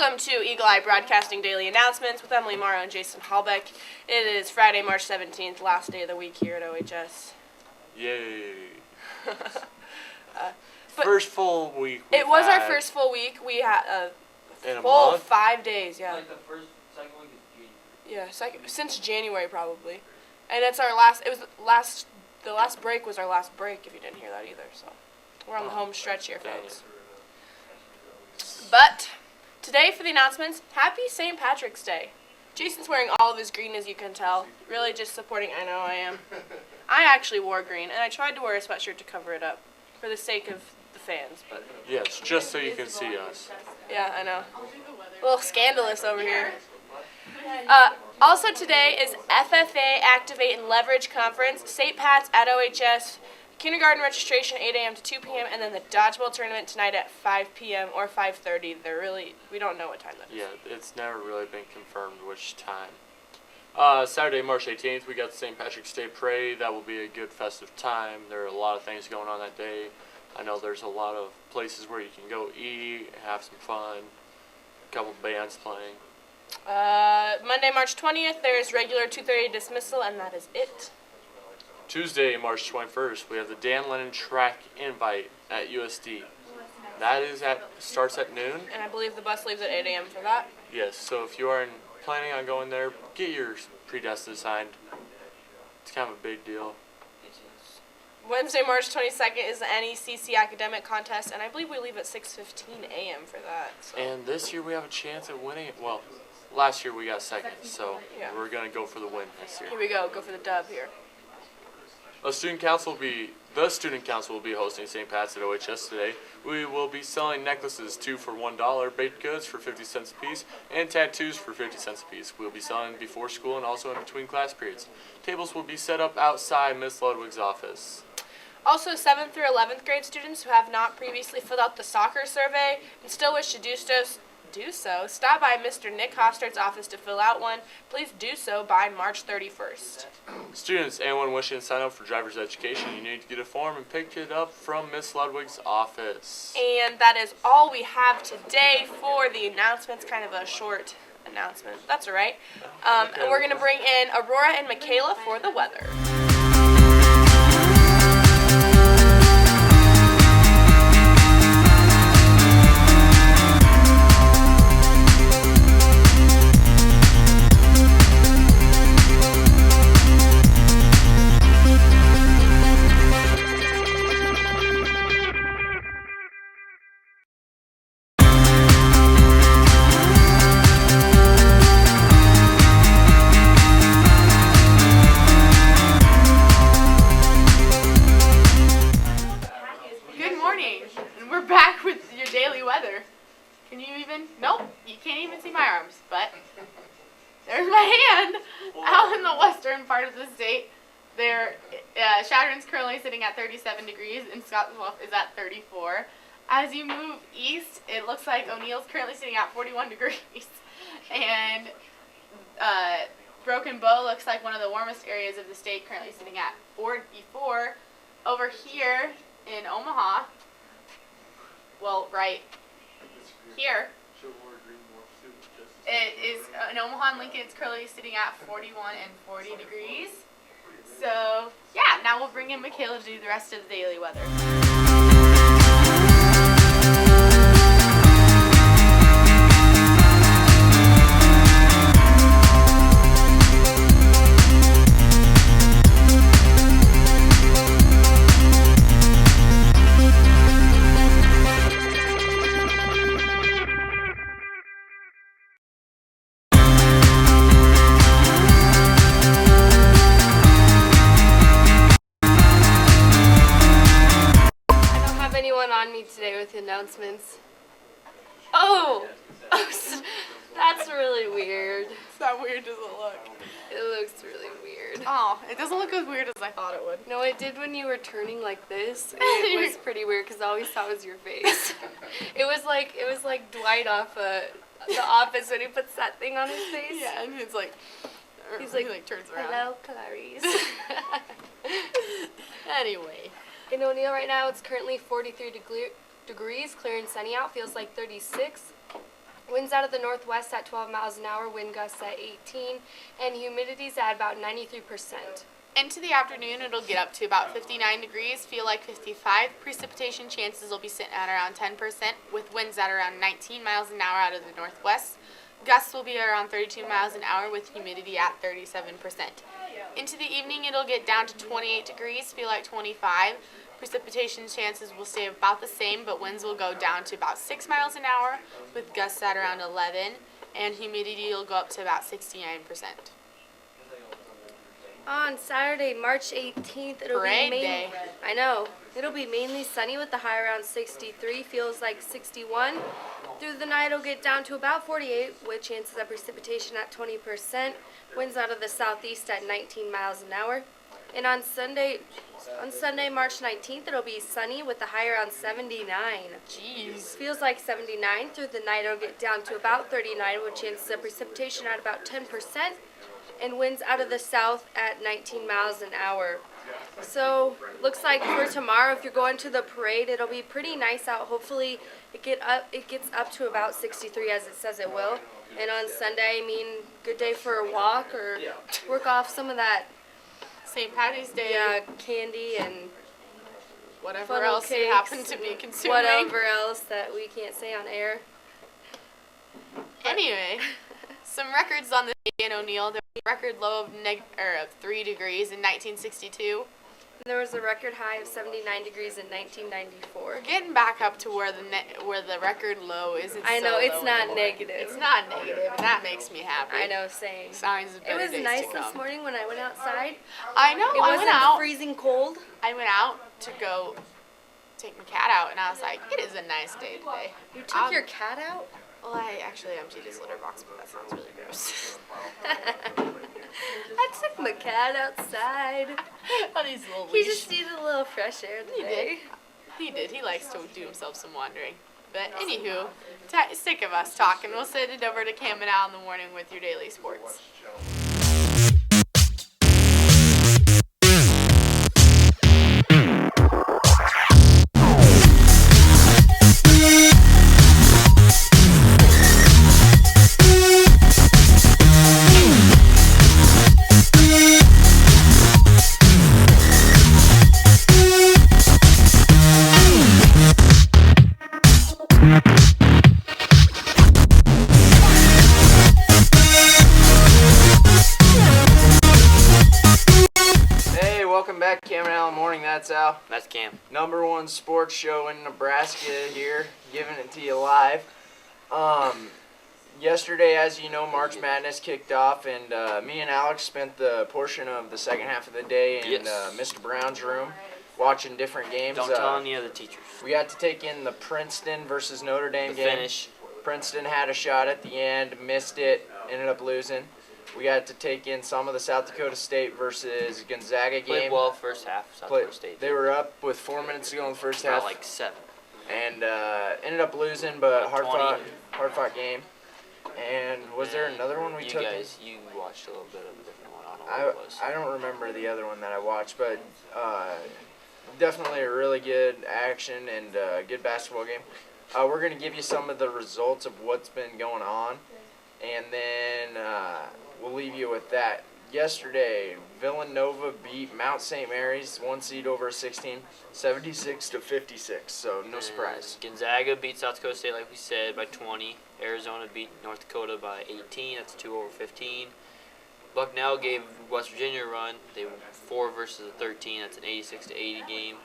Welcome to Eagle Eye Broadcasting Daily Announcements with Emily Morrow and Jason Hallbeck. It is Friday, March 17th, last day of the week here at OHS. Yay. But first full week. It was our first full week. We had a full 5 days, yeah. Like the second week is January. Yeah, since January probably. And it's our last, the last break was our last break, if you didn't hear that either, so. We're on the home stretch here, folks. But today for the announcements, happy St. Patrick's Day. Jason's wearing all of his green, as you can tell. Really just supporting, I know I am. I actually wore green, and I tried to wear a sweatshirt to cover it up for the sake of the fans, but. Yes, just so you can see us. Yeah, I know. A little scandalous over here. Also today is FFA Activate and Leverage Conference, St. Pat's at OHS. Kindergarten registration 8 a.m. to 2 p.m. and then the dodgeball tournament tonight at 5 p.m. or 5:30. We don't know what time that is. Yeah, it's never really been confirmed which time. Saturday, March 18th, we got the St. Patrick's Day Parade. That will be a good festive time. There are a lot of things going on that day. I know there's a lot of places where you can go eat, have some fun, a couple bands playing. Monday, March 20th, there's regular 2:30 dismissal, and that is it. Tuesday, March 21st, we have the Dan Lennon Track Invite at USD. That starts at noon. And I believe the bus leaves at 8 a.m. for that. Yes, so if you are planning on going there, get your predestined signed. It's kind of a big deal. Wednesday, March 22nd is the NECC Academic Contest, and I believe we leave at 6:15 a.m. for that. So. And this year we have a chance at winning it. Well, last year we got second, so yeah. We're going to go for the win this year. Here we go for the dub here. The student council will be hosting St. Pat's at OHS today. We will be selling necklaces, 2 for $1, baked goods for 50 cents a piece, and tattoos for 50 cents a piece. We'll be selling before school and also in between class periods. Tables will be set up outside Miss Ludwig's office. Also, 7th through 11th grade students who have not previously filled out the soccer survey and still wish to do so, stop by Mr. Nick Hostert's office to fill out one. Please do so by March 31st. Students, anyone wishing to sign up for driver's education, you need to get a form and pick it up from Miss Ludwig's office. And that is all we have today for the announcements, kind of a short announcement. That's all right. And we're going to bring in Aurora and Michaela for the weather. Can you even? Nope, you can't even see my arms, but there's my hand out in the western part of the state. Chadron's currently sitting at 37 degrees and Scottsbluff is at 34. As you move east, it looks like O'Neill's currently sitting at 41 degrees. And Broken Bow looks like one of the warmest areas of the state, currently sitting at 44. Over here in Omaha, well, right here, it is in Omaha and Lincoln. It's currently sitting at 41 and 40 degrees. So yeah, now we'll bring in Michaela to do the rest of the daily weather. On me today with announcements. Oh, that's really weird. It's not weird, does it look? It looks really weird. Oh, it doesn't look as weird as I thought it would. No, it did when you were turning like this. And it was pretty weird because all we saw was your face. It was like Dwight off The Office when he puts that thing on his face. Yeah, and he's like turns around. Hello, Clarice. Anyway. In O'Neill right now, it's currently 43 degrees, clear and sunny out. Feels like 36. Winds out of the northwest at 12 miles an hour, wind gusts at 18, and humidity's at about 93%. Into the afternoon, it'll get up to about 59 degrees, feel like 55. Precipitation chances will be sitting at around 10%, with winds at around 19 miles an hour out of the northwest. Gusts will be around 32 miles an hour with humidity at 37%. Into the evening, it'll get down to 28 degrees, feel like 25. Precipitation chances will stay about the same, but winds will go down to about 6 miles an hour with gusts at around 11, and humidity will go up to about 69%. On Saturday, March 18th, it'll Parade be day. I know. It'll be mainly sunny with the high around 63, feels like 61. Through the night, it'll get down to about 48 with chances of precipitation at 20%. Winds out of the southeast at 19 miles an hour. And on Sunday, March 19th, it'll be sunny with the high around 79. Jeez. Feels like 79. Through the night, it'll get down to about 39 with chances of precipitation at about 10%. And winds out of the south at 19 miles an hour. So, looks like for tomorrow, if you're going to the parade, it'll be pretty nice out. Hopefully, it gets up to about 63 as it says it will. And on Sunday, I mean, good day for a walk or work off some of that St. Patty's Day, candy and whatever funnel else you cakes, happen to be consuming. whatever else that we can't say on air. Anyway, some records on the day in O'Neill. There was a record low of 3 degrees in 1962. There was a record high of 79 degrees in 1994. We're getting back up to where the record low isn't. I know, so it's low not anymore. negative. It's not negative, and that makes me happy. I know, same. Signs of It better was days nice to this come. morning when I went outside. I know. It I wasn't went out. freezing cold. I went out to go take my cat out, and I was like, "It is a nice day today." You took your cat out? Well, I actually emptied his litter box, but that sounds really gross. I took my cat outside. On his little He leash. just needed a little fresh air He today. did. He did. He likes to do himself some wandering. But anywho, sick of us talking. We'll send it over to Cam and Al in the morning with your daily sports. Hey, welcome back, Cam and Al Morning. That's Al. That's Cam. #1 sports show in Nebraska here, giving it to you live. Yesterday, as you know, March Madness kicked off, and me and Alex spent the portion of the second half of the day in Mr. Brown's room watching different games. Don't tell any other teachers. We got to take in the Princeton versus Notre Dame The game. finish. Princeton had a shot at the end, missed it, ended up losing. We got to take in some of the South Dakota State versus Gonzaga Played game. well first half. South Dakota State. They were up with 4 minutes to go in the first About half, like 7. and ended up losing, but About 20. hard fought game. And was there another one we you took? guys, you watched a little bit of a different one. I don't know what it was. I don't remember the other one that I watched, but definitely a really good action and good basketball game. We're going to give you some of the results of what's been going on, and then we'll leave you with that. Yesterday, Villanova beat Mount St. Mary's, 1 seed over a 16, 76-56, so no surprise. Gonzaga beat South Dakota State, like we said, by 20. Arizona beat North Dakota by 18. That's 2 over 15. Bucknell gave West Virginia a run. They were 4 versus a 13. That's an 86-80 game.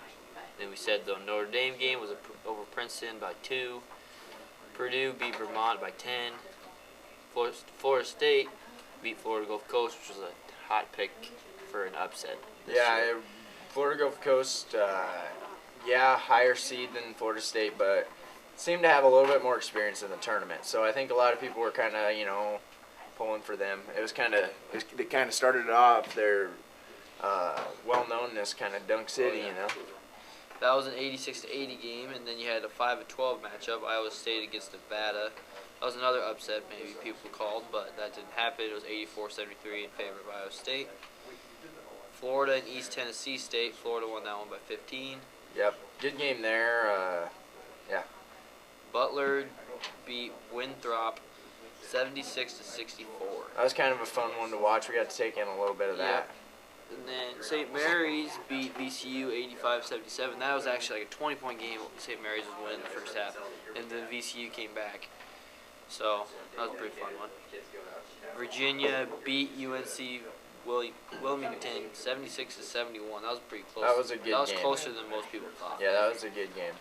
Then we said the Notre Dame game was over Princeton by 2. Purdue beat Vermont by 10. Florida State beat Florida Gulf Coast, which was a hot pick for an upset. Yeah, Florida Gulf Coast, higher seed than Florida State, but seemed to have a little bit more experience in the tournament. So I think a lot of people were kind of, pulling for them. They kind of started off their well-knownness kind of Dunk City, That was an 86-80 game, and then you had a 5-12 matchup, Iowa State against Nevada. That was another upset, maybe people called, but that didn't happen. It was 84-73 in favor of Iowa State. Florida and East Tennessee State. Florida won that one by 15. Yep, good game there. Butler beat Winthrop 76-64. That was kind of a fun one to watch. We got to take in a little bit of that. And then St. Mary's beat VCU 85-77. That was actually like a 20-point game. St. Mary's was winning the first half, and then VCU came back. So that was a pretty fun one. Virginia beat UNC Wilmington 76-71. That was pretty close. That was a good That was game. closer than most people thought. Yeah, that was a good game.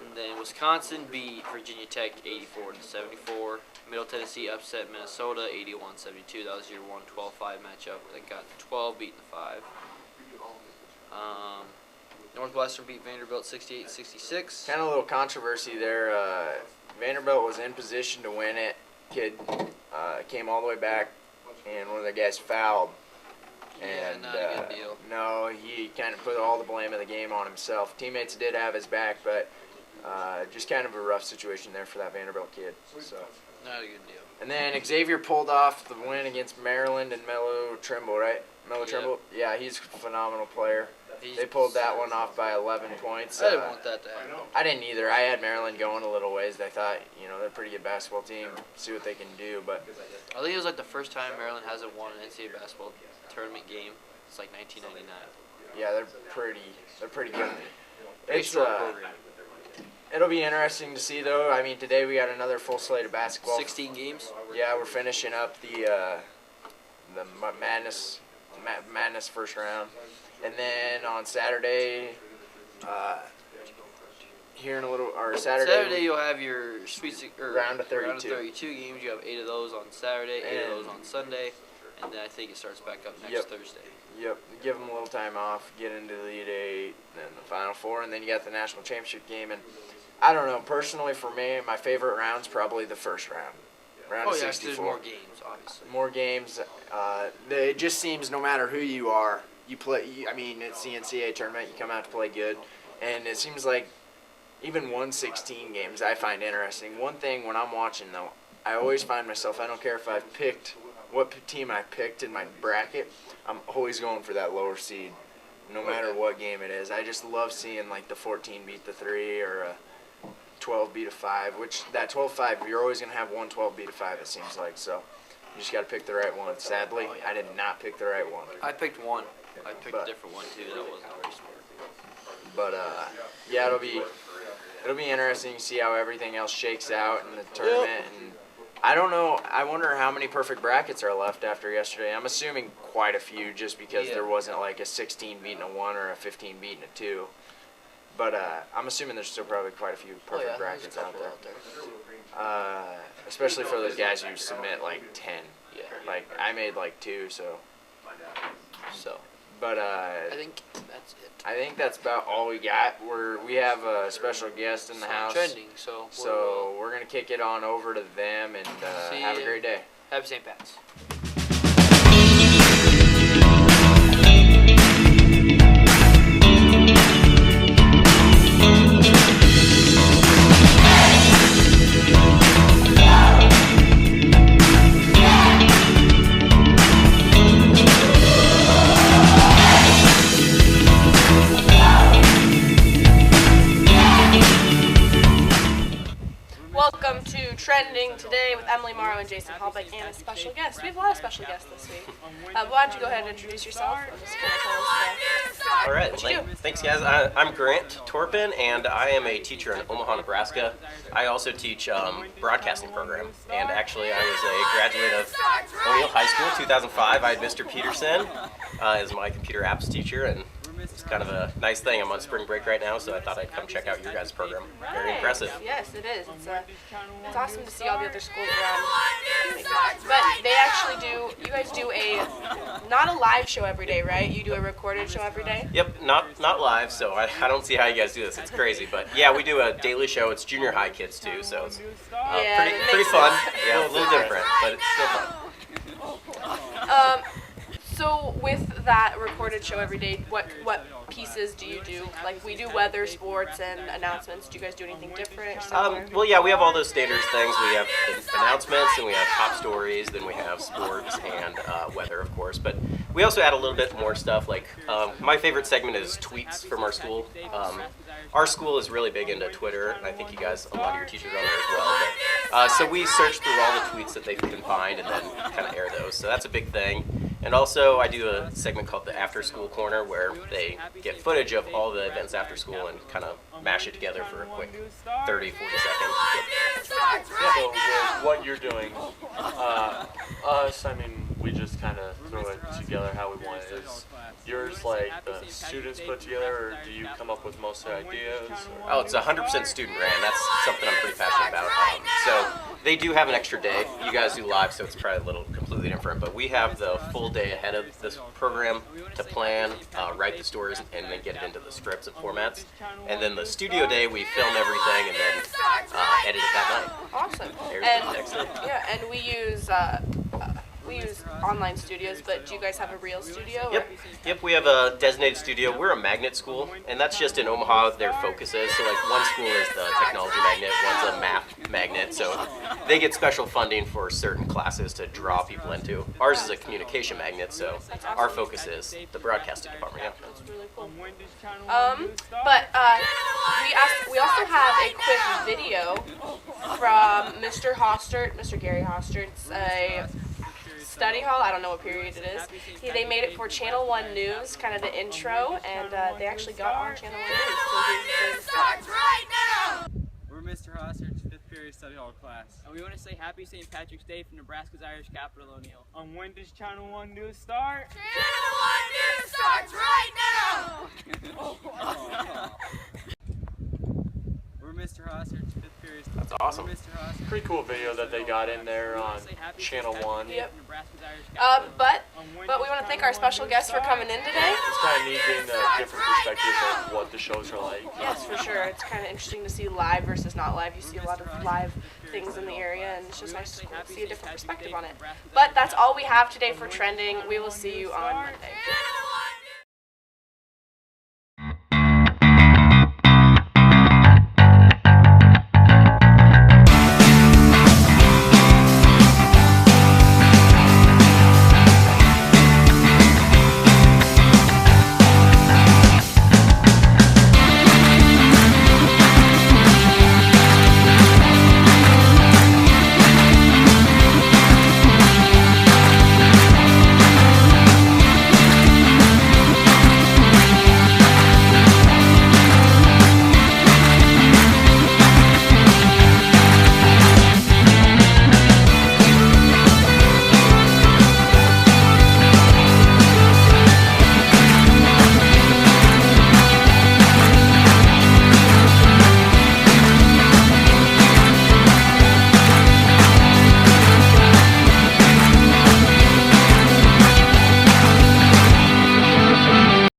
And then Wisconsin beat Virginia Tech 84-74. Middle Tennessee upset Minnesota 81-72. That was your 1-12-5 matchup. They got 12 beating the 5. Northwestern beat Vanderbilt 68-66. Kind of a little controversy there. Vanderbilt was in position to win it. Kid came all the way back, and one of the guys fouled. Yeah, And not a good deal. no, he kind of put all the blame of the game on himself. Teammates did have his back, but just kind of a rough situation there for that Vanderbilt kid. So. Not a good deal. And then Xavier pulled off the win against Maryland and Melo Trimble, right? Melo Yep. Trimble? Yeah, he's a phenomenal player. He's- They pulled that one off by 11 points. I didn't want that to happen. I didn't either. I had Maryland going a little ways. I thought, they're a pretty good basketball team. See what they can do. But I think it was like the first time Maryland hasn't won an NCAA basketball tournament game. It's like 1999. yeah, they're pretty good. Pretty It's strong program. it'll be interesting to see though. I mean, today we got another full slate of basketball. 16 games. Yeah, we're finishing up the Madness first round, and then on Saturday, Saturday you'll have your Round of 32. 32 games. You have 8 of those on Saturday, 8 of And- those on Sunday, and then I think it starts back up next Yep. Thursday. Yep, give them a little time off, get into the Elite Eight, then the Final Four, and then you got the national championship game. And I don't know, personally for me, my favorite round's probably the first round, round Oh of yeah, 'cause 64. there's more games, obviously. More games. It just seems no matter who you are, you play. I mean, it's the NCAA tournament. You come out to play good, and it seems like even 116 games I find interesting. One thing when I'm watching though, I always find myself. I don't care if I've picked what team I picked in my bracket. I'm always going for that lower seed, no matter what game it is. I just love seeing like the 14 beat the 3 or a 12 beat a 5. Which that 12-5, you're always gonna have one 12 beat a 5. It seems like so. You just got to pick the right one. Sadly, I did not pick the right one. I picked one. I picked But- a different one too. That wasn't very smart. But yeah, it'll be interesting to see how everything else shakes out in the tournament. And I don't know. I wonder how many perfect brackets are left after yesterday. I'm assuming quite a few, just because Yeah. there wasn't like a 16 beating a 1 or a 15 beating a 2. But I'm assuming there's still probably quite a few perfect brackets out there. Especially for those guys who submit like 10. Yeah. Like I made like 2, so. So But I think that's it. I think that's about all we got. We have a special guest in the It's house, trending. So so we're gonna kick it on over to them and See have a ya. great day. happy St. Pat's. Welcome to Trending Today with Emily Morrow and Jason Halbeck and a special guest. We have a lot of special guests this week. Why don't you go ahead and introduce yourself? I'm just gonna tell us, All right, What'd you do? thanks guys. I'm Grant Torpin, and I am a teacher in Omaha, Nebraska. I also teach broadcasting program, and actually I was a graduate of O'Neill High School 2005. I had Mr. Peterson as my computer apps teacher, and it's kind of a nice thing. I'm on spring break right now, so I thought I'd come check out your guys' program. Very Nice. impressive. Yes, it is. It's awesome to see all the other schools around. But they actually do. You guys do not a live show every day, right? You do a recorded show every day. Yep, not live, so I don't see how you guys do this. It's crazy, but yeah, we do a daily show. It's junior high kids too, so it's Yeah, that pretty makes fun. sense. Yeah, a little different, but it's still fun. So with that recorded show every day, what pieces do you do? Like we do weather, sports, and announcements. Do you guys do anything different? Similar? Well, yeah, we have all those standard things. We have the announcements, and we have top stories, then we have sports and weather, of course. But we also add a little bit more stuff. Like my favorite segment is tweets from our school. Our school is really big into Twitter, and I think you guys, a lot of your teachers are on there as well. But, so we search through all the tweets that they can find and then kind of air those. So that's a big thing. And also, I do a segment called the After School Corner, where they get footage of all the events after school and kind of mash it together for a quick 30, 40 seconds. So with what you're doing, us, I mean, we just kind of throw it together how we want it. Is yours like the students put together, or do you come up with most of the ideas? Or? Oh, it's 100% student ran. That's something I'm pretty passionate about. So they do have an extra day. You guys do live, so it's probably a little completely different. But we have the full day ahead of this program to plan, write the stories, and then get it into the scripts and formats. And then the studio day, we film everything and then edit it that night. Awesome. Airs And the next day. yeah, and we use online studios, but do you guys have a real studio? Yep, we have a designated studio. We're a magnet school, and that's just in Omaha their focus is. So like one school is the technology magnet, one's a math magnet, so they get special funding for certain classes to draw people into. Ours is a communication magnet, so our focus is the broadcasting department, yeah. That's really cool. But we also have a quick video from Mr. Hostert, Mr. Gary Hostert. It's a study hall. I don't know what period it is. They made it for Channel 1 News, kind of the intro, and they actually got on Channel 1 News. So Starts right now! We're Mr. Hossert's 5th period study hall class. And we want to say Happy St. Patrick's Day from Nebraska's Irish capital, O'Neill. When does Channel 1 News start? Channel 1 News starts right now! We're Mr. Hossert's 5th period. That's awesome. Pretty cool video that they got in there on Channel 1. Yep. But we want to thank our special guests for coming in today. It's kind of neat getting a different perspective of what the shows are like. Yes, for sure. It's kind of interesting to see live versus not live. You see a lot of live things in the area, and it's just nice to see a different perspective on it. But that's all we have today for trending. We will see you on Monday.